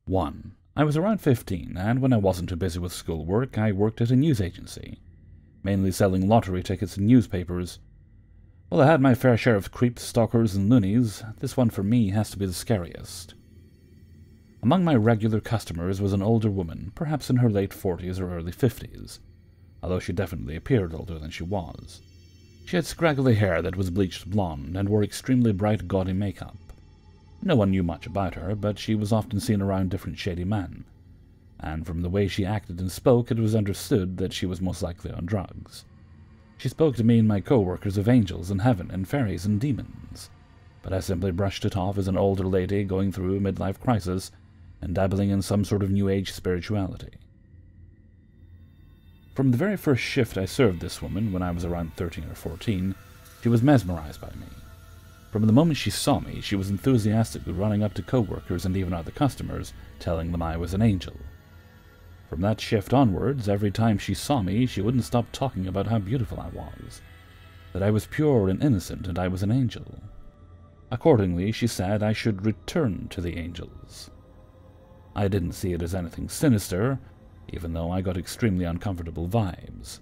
1. I was around 15, and when I wasn't too busy with schoolwork, I worked at a news agency, mainly selling lottery tickets and newspapers. Well, I had my fair share of creeps, stalkers, and loonies. This one for me has to be the scariest. Among my regular customers was an older woman, perhaps in her late 40s or early 50s, although she definitely appeared older than she was. She had scraggly hair that was bleached blonde and wore extremely bright, gaudy makeup. No one knew much about her, but she was often seen around different shady men, and from the way she acted and spoke, it was understood that she was most likely on drugs. She spoke to me and my co-workers of angels and heaven and fairies and demons, but I simply brushed it off as an older lady going through a midlife crisis and dabbling in some sort of New Age spirituality. From the very first shift I served this woman, when I was around 13 or 14, she was mesmerized by me. From the moment she saw me, she was enthusiastically running up to co-workers and even other customers, telling them I was an angel. From that shift onwards, every time she saw me, she wouldn't stop talking about how beautiful I was, that I was pure and innocent and I was an angel. Accordingly, she said I should return to the angels. I didn't see it as anything sinister, even though I got extremely uncomfortable vibes.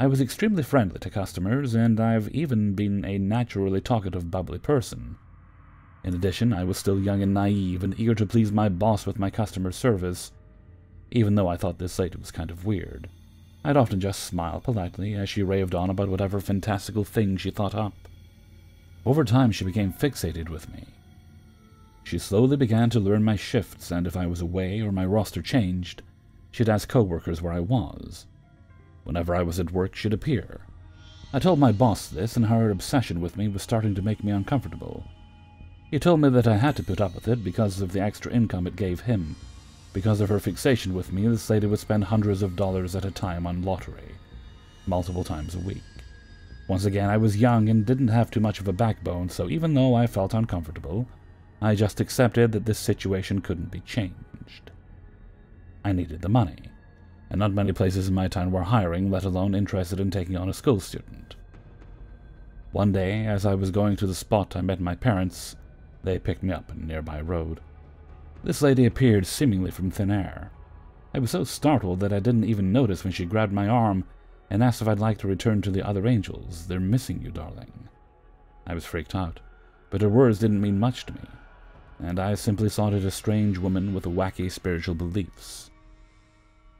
I was extremely friendly to customers, and I've even been a naturally talkative, bubbly person. In addition, I was still young and naive and eager to please my boss with my customer service, even though I thought this lady was kind of weird. I'd often just smile politely as she raved on about whatever fantastical thing she thought up. Over time, she became fixated with me. She slowly began to learn my shifts, and if I was away or my roster changed, she'd ask co-workers where I was. Whenever I was at work, she'd appear. I told my boss this, and her obsession with me was starting to make me uncomfortable. He told me that I had to put up with it because of the extra income it gave him. Because of her fixation with me, this lady would spend hundreds of dollars at a time on lottery, multiple times a week. Once again, I was young and didn't have too much of a backbone, so even though I felt uncomfortable, I just accepted that this situation couldn't be changed. I needed the money, and not many places in my town were hiring, let alone interested in taking on a school student. One day, as I was going to the spot I met my parents, they picked me up in a nearby road. This lady appeared seemingly from thin air. I was so startled that I didn't even notice when she grabbed my arm and asked if I'd like to return to the other angels. "They're missing you, darling." I was freaked out, but her words didn't mean much to me, and I simply thought it a strange woman with wacky spiritual beliefs.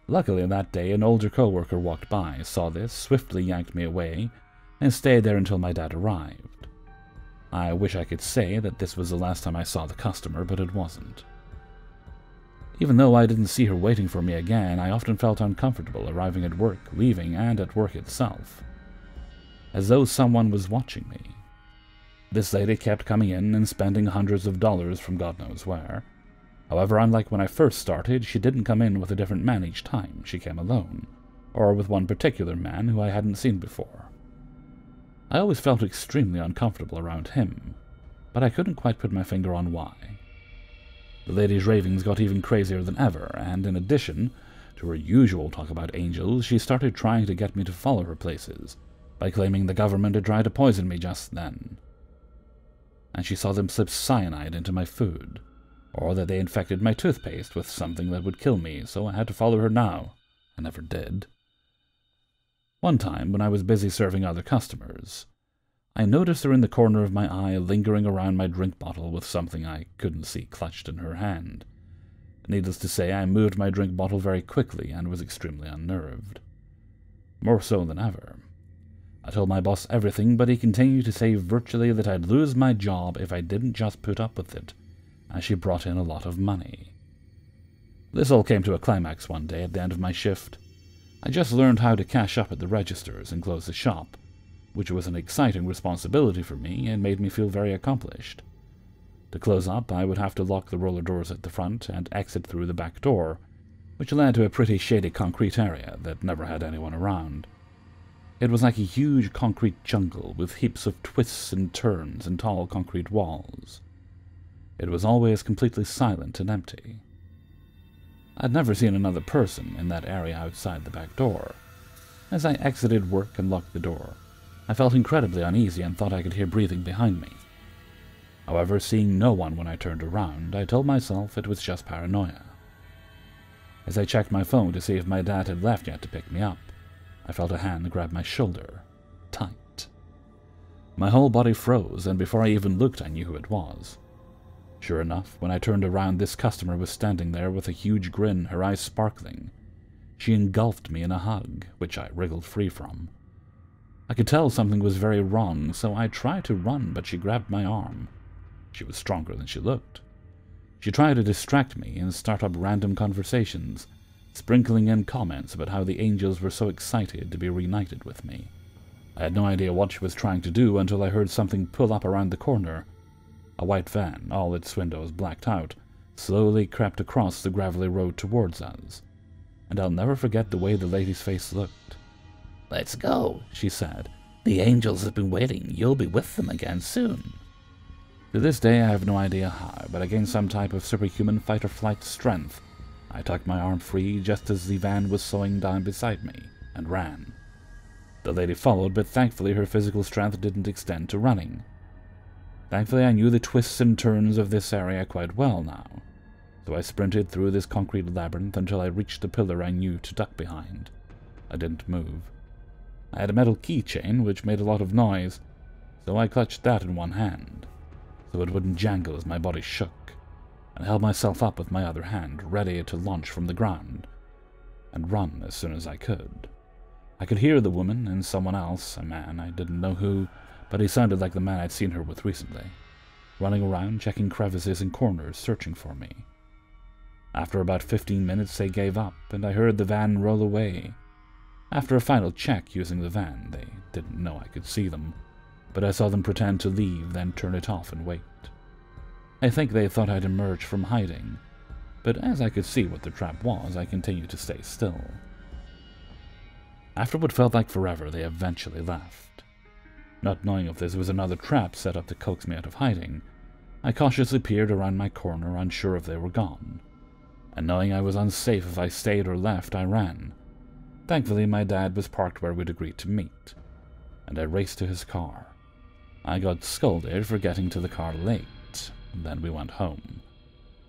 Luckily that day, an older co-worker walked by, saw this, swiftly yanked me away, and stayed there until my dad arrived. I wish I could say that this was the last time I saw the customer, but it wasn't. Even though I didn't see her waiting for me again, I often felt uncomfortable arriving at work, leaving, and at work itself, as though someone was watching me. This lady kept coming in and spending hundreds of dollars from God knows where. However, unlike when I first started, she didn't come in with a different man each time. She came alone, or with one particular man who I hadn't seen before. I always felt extremely uncomfortable around him, but I couldn't quite put my finger on why. The lady's ravings got even crazier than ever, and in addition to her usual talk about angels, she started trying to get me to follow her places, by claiming the government had tried to poison me just then. And she saw them slip cyanide into my food, or that they infected my toothpaste with something that would kill me, so I had to follow her now. I never did. One time, when I was busy serving other customers, I noticed her in the corner of my eye, lingering around my drink bottle with something I couldn't see clutched in her hand. Needless to say, I moved my drink bottle very quickly and was extremely unnerved. More so than ever. I told my boss everything, but he continued to say virtually that I'd lose my job if I didn't just put up with it, as she brought in a lot of money. This all came to a climax one day at the end of my shift. I just learned how to cash up at the registers and close the shop, which was an exciting responsibility for me and made me feel very accomplished. To close up, I would have to lock the roller doors at the front and exit through the back door, which led to a pretty shady concrete area that never had anyone around. It was like a huge concrete jungle with heaps of twists and turns and tall concrete walls. It was always completely silent and empty. I'd never seen another person in that area outside the back door. As I exited work and locked the door, I felt incredibly uneasy and thought I could hear breathing behind me. However, seeing no one when I turned around, I told myself it was just paranoia. As I checked my phone to see if my dad had left yet to pick me up, I felt a hand grab my shoulder, tight. My whole body froze, and before I even looked, I knew who it was. Sure enough, when I turned around, this customer was standing there with a huge grin, her eyes sparkling. She engulfed me in a hug, which I wriggled free from. I could tell something was very wrong, so I tried to run, but she grabbed my arm. She was stronger than she looked. She tried to distract me and start up random conversations, sprinkling in comments about how the angels were so excited to be reunited with me. I had no idea what she was trying to do until I heard something pull up around the corner. A white van, all its windows blacked out, slowly crept across the gravelly road towards us, and I'll never forget the way the lady's face looked. "Let's go," she said. "The angels have been waiting. You'll be with them again soon." To this day, I have no idea how, but I gained some type of superhuman fight-or-flight strength. I tucked my arm free just as the van was slowing down beside me, and ran. The lady followed, but thankfully her physical strength didn't extend to running. Thankfully, I knew the twists and turns of this area quite well now, so I sprinted through this concrete labyrinth until I reached the pillar I knew to duck behind. I didn't move. I had a metal keychain, which made a lot of noise, so I clutched that in one hand, so it wouldn't jangle as my body shook, and held myself up with my other hand, ready to launch from the ground, and run as soon as I could. I could hear the woman and someone else, a man, I didn't know who, but he sounded like the man I'd seen her with recently, running around, checking crevices and corners, searching for me. After about 15 minutes, they gave up, and I heard the van roll away. After a final check using the van, they didn't know I could see them, but I saw them pretend to leave, then turn it off and wait. I think they thought I'd emerged from hiding, but as I could see what the trap was, I continued to stay still. After what felt like forever, they eventually left. Not knowing if this was another trap set up to coax me out of hiding, I cautiously peered around my corner, unsure if they were gone, and knowing I was unsafe if I stayed or left, I ran. Thankfully, my dad was parked where we'd agreed to meet, and I raced to his car. I got scolded for getting to the car late, then we went home.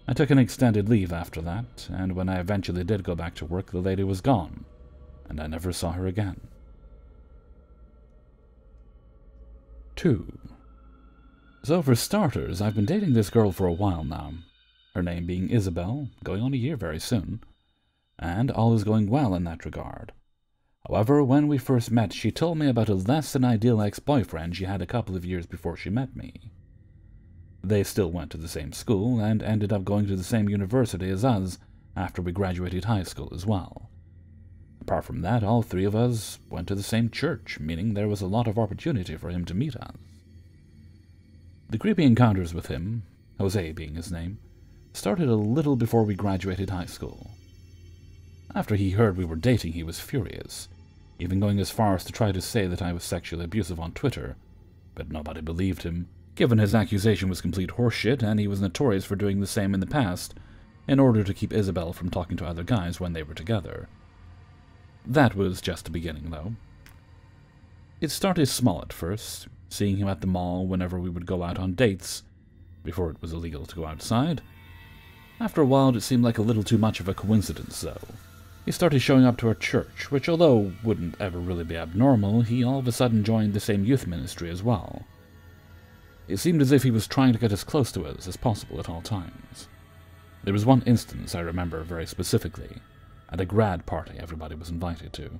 I took an extended leave after that, and when I eventually did go back to work, the lady was gone, and I never saw her again. 2. So for starters, I've been dating this girl for a while now, her name being Isabel, going on a year very soon, and all is going well in that regard. However, when we first met, she told me about a less-than-ideal ex-boyfriend she had a couple of years before she met me. They still went to the same school, and ended up going to the same university as us after we graduated high school as well. Apart from that, all three of us went to the same church, meaning there was a lot of opportunity for him to meet us. The creepy encounters with him, Jose being his name, started a little before we graduated high school. After he heard we were dating, he was furious, even going as far as to try to say that I was sexually abusive on Twitter, but nobody believed him, given his accusation was complete horseshit and he was notorious for doing the same in the past, in order to keep Isabel from talking to other guys when they were together. That was just the beginning, though. It started small at first, seeing him at the mall whenever we would go out on dates, before it was illegal to go outside. After a while, it seemed like a little too much of a coincidence, though. He started showing up to our church, which although wouldn't ever really be abnormal, he all of a sudden joined the same youth ministry as well. It seemed as if he was trying to get as close to us as possible at all times. There was one instance I remember very specifically, at a grad party everybody was invited to.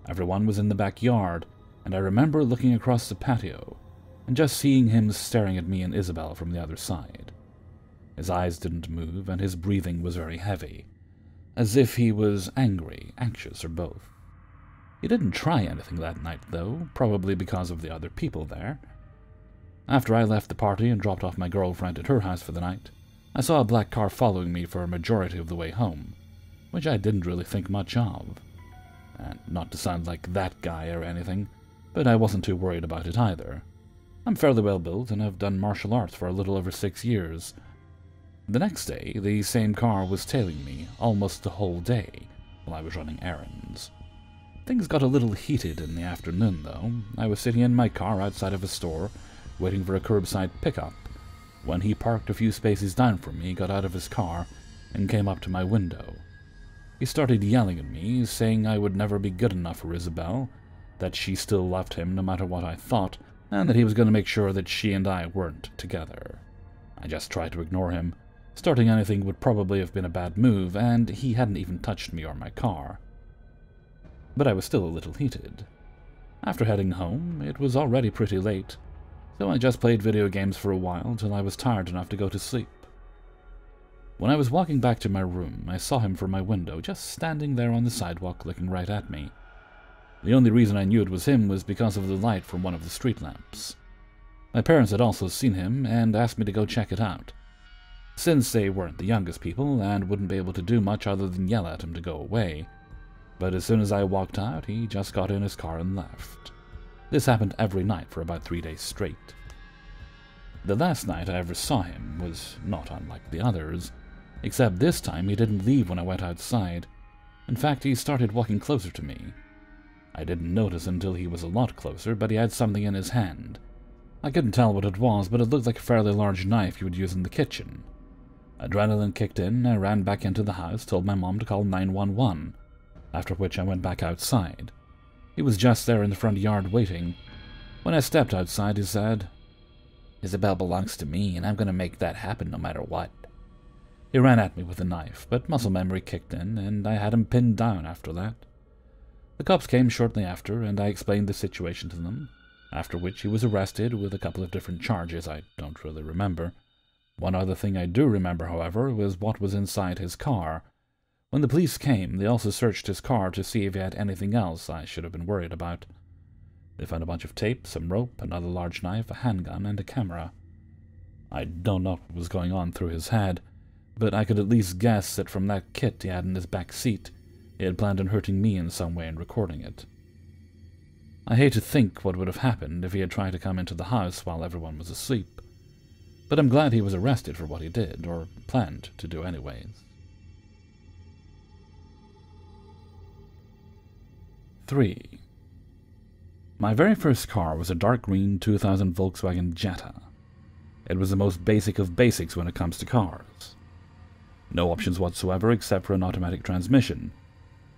Everyone was in the backyard, and I remember looking across the patio, and just seeing him staring at me and Isabel from the other side. His eyes didn't move, and his breathing was very heavy, as if he was angry, anxious, or both. He didn't try anything that night, though, probably because of the other people there. After I left the party and dropped off my girlfriend at her house for the night, I saw a black car following me for a majority of the way home, which I didn't really think much of. And not to sound like that guy or anything, but I wasn't too worried about it either. I'm fairly well built and have done martial arts for a little over 6 years. The next day, the same car was tailing me almost the whole day while I was running errands. Things got a little heated in the afternoon, though. I was sitting in my car outside of a store, waiting for a curbside pickup, When he parked a few spaces down from me, he got out of his car and came up to my window. He started yelling at me, saying I would never be good enough for Isabel, that she still loved him no matter what I thought, and that he was going to make sure that she and I weren't together. I just tried to ignore him. Starting anything would probably have been a bad move, and he hadn't even touched me or my car. But I was still a little heated. After heading home, it was already pretty late, so I just played video games for a while till I was tired enough to go to sleep. When I was walking back to my room, I saw him from my window, just standing there on the sidewalk looking right at me. The only reason I knew it was him was because of the light from one of the street lamps. My parents had also seen him and asked me to go check it out, since they weren't the youngest people and wouldn't be able to do much other than yell at him to go away. But as soon as I walked out, he just got in his car and left. This happened every night for about 3 days straight. The last night I ever saw him was not unlike the others, except this time he didn't leave when I went outside. In fact, he started walking closer to me. I didn't notice until he was a lot closer, but he had something in his hand. I couldn't tell what it was, but it looked like a fairly large knife you would use in the kitchen. Adrenaline kicked in, I ran back into the house, told my mom to call 911, after which I went back outside. He was just there in the front yard waiting. When I stepped outside, he said, "Isabel belongs to me, and I'm going to make that happen no matter what." He ran at me with a knife, but muscle memory kicked in, and I had him pinned down after that. The cops came shortly after, and I explained the situation to them, after which he was arrested with a couple of different charges I don't really remember. One other thing I do remember, however, was what was inside his car. When the police came, they also searched his car to see if he had anything else I should have been worried about. They found a bunch of tape, some rope, another large knife, a handgun, and a camera. I don't know what was going on through his head, but I could at least guess that from that kit he had in his back seat, he had planned on hurting me in some way and recording it. I hate to think what would have happened if he had tried to come into the house while everyone was asleep, but I'm glad he was arrested for what he did, or planned to do anyways. 3. My very first car was a dark green 2000 Volkswagen Jetta. It was the most basic of basics when it comes to cars. No options whatsoever except for an automatic transmission.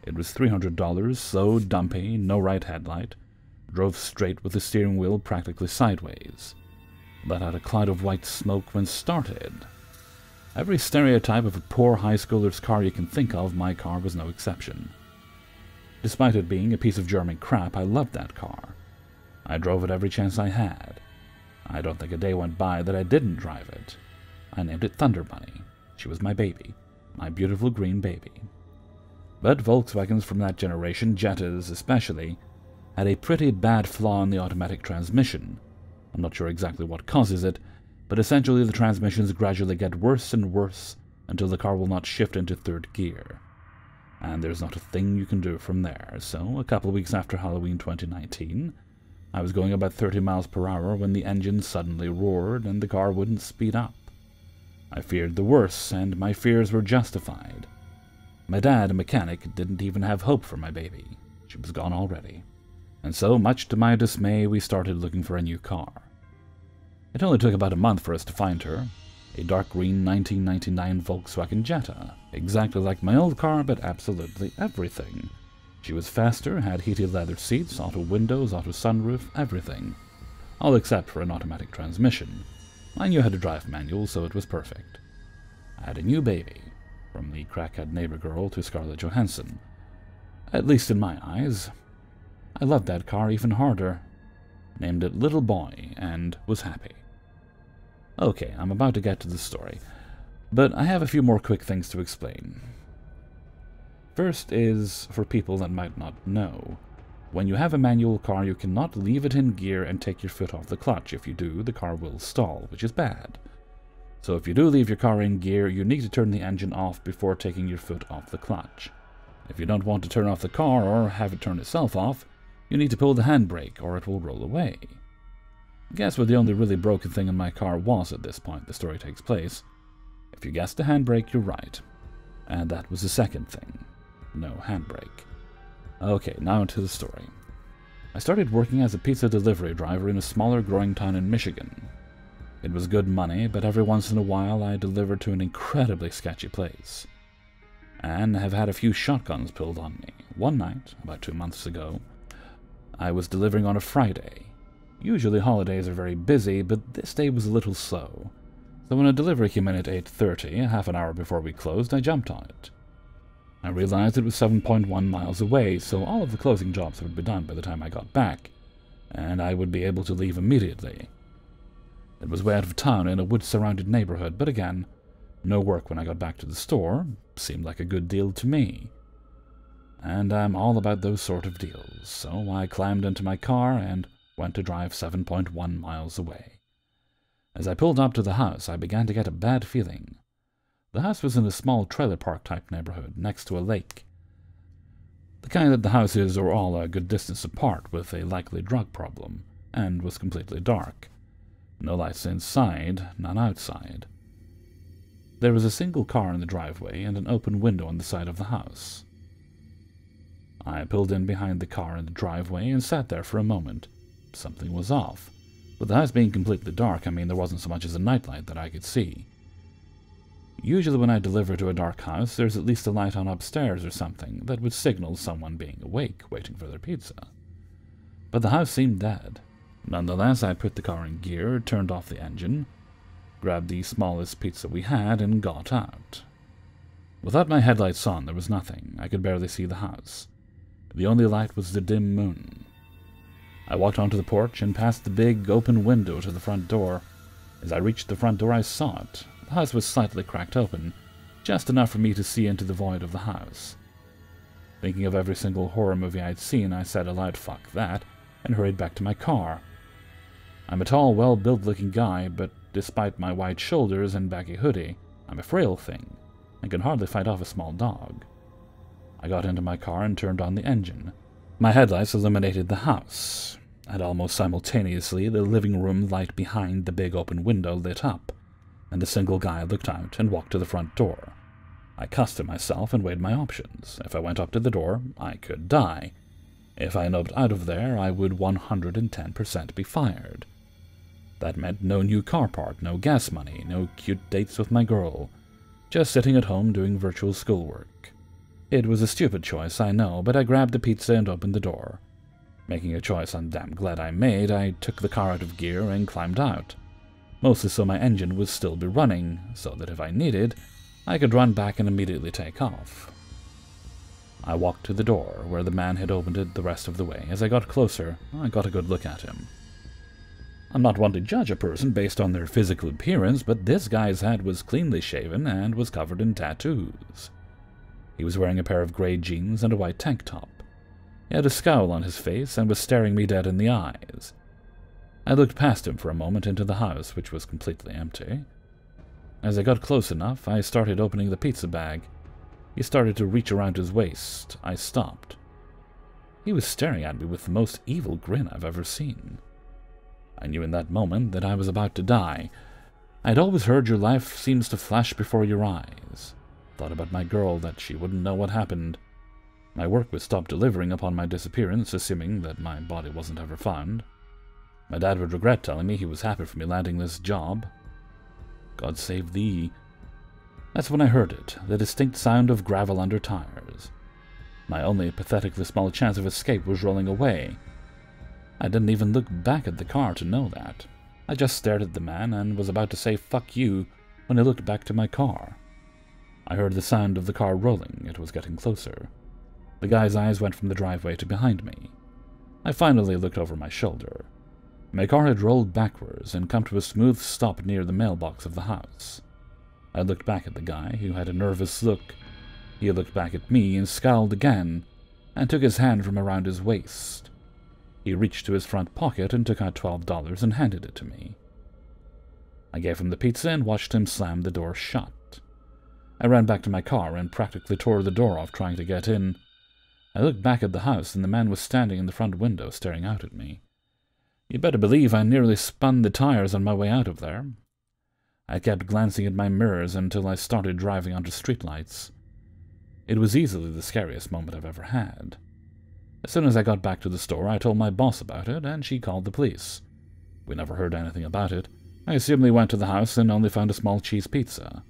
It was $300, slow, dumpy, no right headlight, drove straight with the steering wheel practically sideways, let out a cloud of white smoke when started. Every stereotype of a poor high schooler's car you can think of, my car was no exception. Despite it being a piece of German crap, I loved that car. I drove it every chance I had. I don't think a day went by that I didn't drive it. I named it Thunder Bunny. She was my baby, my beautiful green baby. But Volkswagens from that generation, Jettas especially, had a pretty bad flaw in the automatic transmission. I'm not sure exactly what causes it, but essentially the transmissions gradually get worse and worse until the car will not shift into third gear. And there's not a thing you can do from there. So, a couple of weeks after Halloween 2019, I was going about 30 miles per hour when the engine suddenly roared and the car wouldn't speed up. I feared the worst, and my fears were justified. My dad, a mechanic, didn't even have hope for my baby. She was gone already. And so, much to my dismay, we started looking for a new car. It only took about a month for us to find her. A dark green 1999 Volkswagen Jetta, exactly like my old car, but absolutely everything. She was faster, had heated leather seats, auto windows, auto sunroof, everything. All except for an automatic transmission. I knew how to drive manual, so it was perfect. I had a new baby, from the crackhead neighbor girl to Scarlett Johansson. At least in my eyes. I loved that car even harder. Named it Little Boy, and was happy. Okay, I'm about to get to the story, but I have a few more quick things to explain. First is, for people that might not know, when you have a manual car, you cannot leave it in gear and take your foot off the clutch. If you do, the car will stall, which is bad. So if you do leave your car in gear, you need to turn the engine off before taking your foot off the clutch. If you don't want to turn off the car or have it turn itself off, you need to pull the handbrake or it will roll away. Guess what the only really broken thing in my car was at this point the story takes place. If you guessed the handbrake, you're right. And that was the second thing. No handbrake. Okay, now to the story. I started working as a pizza delivery driver in a smaller growing town in Michigan. It was good money, but every once in a while I delivered to an incredibly sketchy place, and have had a few shotguns pulled on me. One night, about 2 months ago, I was delivering on a Friday. Usually holidays are very busy, but this day was a little slow. So when a delivery came in at 8:30, half an hour before we closed, I jumped on it. I realized it was 7.1 miles away, so all of the closing jobs would be done by the time I got back, and I would be able to leave immediately. It was way out of town in a wood-surrounded neighborhood, but again, no work when I got back to the store. Seemed like a good deal to me. And I'm all about those sort of deals, so I climbed into my car and went to drive 7.1 miles away. As I pulled up to the house, I began to get a bad feeling. The house was in a small trailer park type neighborhood next to a lake. The kind that the houses are all a good distance apart with a likely drug problem, and was completely dark. No lights inside, none outside. There was a single car in the driveway and an open window on the side of the house. I pulled in behind the car in the driveway and sat there for a moment. Something was off. With the house being completely dark, I mean there wasn't so much as a nightlight that I could see. Usually when I deliver to a dark house, there's at least a light on upstairs or something that would signal someone being awake, waiting for their pizza. But the house seemed dead. Nonetheless, I put the car in gear, turned off the engine, grabbed the smallest pizza we had, and got out. Without my headlights on, there was nothing. I could barely see the house. The only light was the dim moon. I walked onto the porch and past the big, open window to the front door. As I reached the front door, I saw it. The house was slightly cracked open, just enough for me to see into the void of the house. Thinking of every single horror movie I'd seen, I said aloud, "Fuck that," and hurried back to my car. I'm a tall, well-built-looking guy, but despite my wide shoulders and baggy hoodie, I'm a frail thing, and can hardly fight off a small dog. I got into my car and turned on the engine. My headlights illuminated the house, and almost simultaneously the living room light behind the big open window lit up, and a single guy looked out and walked to the front door. I cussed at myself and weighed my options. If I went up to the door, I could die. If I noped out of there, I would 110% be fired. That meant no new car part, no gas money, no cute dates with my girl. Just sitting at home doing virtual schoolwork. It was a stupid choice, I know, but I grabbed the pizza and opened the door. Making a choice I'm damn glad I made, I took the car out of gear and climbed out. Mostly so my engine would still be running, so that if I needed, I could run back and immediately take off. I walked to the door, where the man had opened it the rest of the way. As I got closer, I got a good look at him. I'm not one to judge a person based on their physical appearance, but this guy's head was cleanly shaven and was covered in tattoos. He was wearing a pair of grey jeans and a white tank top. He had a scowl on his face and was staring me dead in the eyes. I looked past him for a moment into the house, which was completely empty. As I got close enough, I started opening the pizza bag. He started to reach around his waist. I stopped. He was staring at me with the most evil grin I've ever seen. I knew in that moment that I was about to die. I'd always heard your life seems to flash before your eyes. Thought about my girl, that she wouldn't know what happened. My work would stop delivering upon my disappearance, assuming that my body wasn't ever found. My dad would regret telling me he was happy for me landing this job. God save thee. That's when I heard it, the distinct sound of gravel under tires. My only pathetically small chance of escape was rolling away. I didn't even look back at the car to know that. I just stared at the man and was about to say "fuck you" when I looked back to my car. I heard the sound of the car rolling. It was getting closer. The guy's eyes went from the driveway to behind me. I finally looked over my shoulder. My car had rolled backwards and come to a smooth stop near the mailbox of the house. I looked back at the guy, who had a nervous look. He looked back at me and scowled again, and took his hand from around his waist. He reached to his front pocket and took out $12 and handed it to me. I gave him the pizza and watched him slam the door shut. I ran back to my car and practically tore the door off trying to get in. I looked back at the house, and the man was standing in the front window staring out at me. You better believe I nearly spun the tires on my way out of there. I kept glancing at my mirrors until I started driving onto streetlights. It was easily the scariest moment I've ever had. As soon as I got back to the store, I told my boss about it, and she called the police. We never heard anything about it. I assumed they went to the house and only found a small cheese pizza.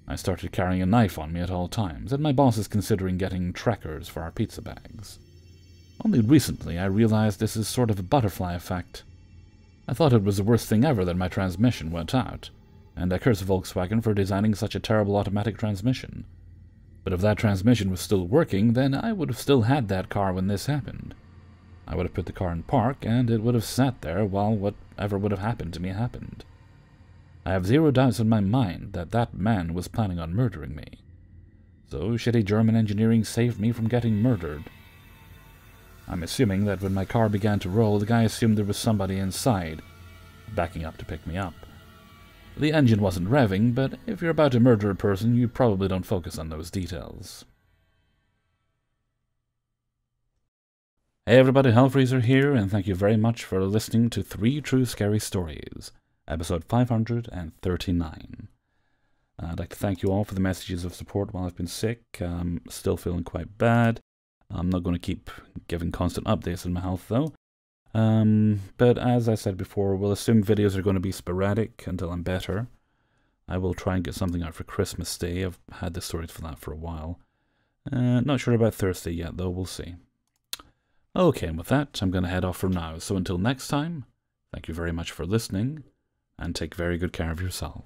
I started carrying a knife on me at all times, and my boss is considering getting trackers for our pizza bags. Only recently I realized this is sort of a butterfly effect. I thought it was the worst thing ever that my transmission went out, and I curse Volkswagen for designing such a terrible automatic transmission. But if that transmission was still working, then I would have still had that car when this happened. I would have put the car in park, and it would have sat there while whatever would have happened to me happened. I have zero doubts in my mind that that man was planning on murdering me. So shitty German engineering saved me from getting murdered. I'm assuming that when my car began to roll, the guy assumed there was somebody inside, backing up to pick me up. The engine wasn't revving, but if you're about to murder a person, you probably don't focus on those details. Hey everybody, Hellfreezer here, and thank you very much for listening to 3 True Scary Stories, episode 539. I'd like to thank you all for the messages of support while I've been sick. Still feeling quite bad. I'm not going to keep giving constant updates on my health, though. But as I said before, we'll assume videos are going to be sporadic until I'm better. I will try and get something out for Christmas Day. I've had the stories for that for a while. Not sure about Thursday yet, though. We'll see. Okay, and with that, I'm going to head off for now. So until next time, thank you very much for listening, and take very good care of yourself.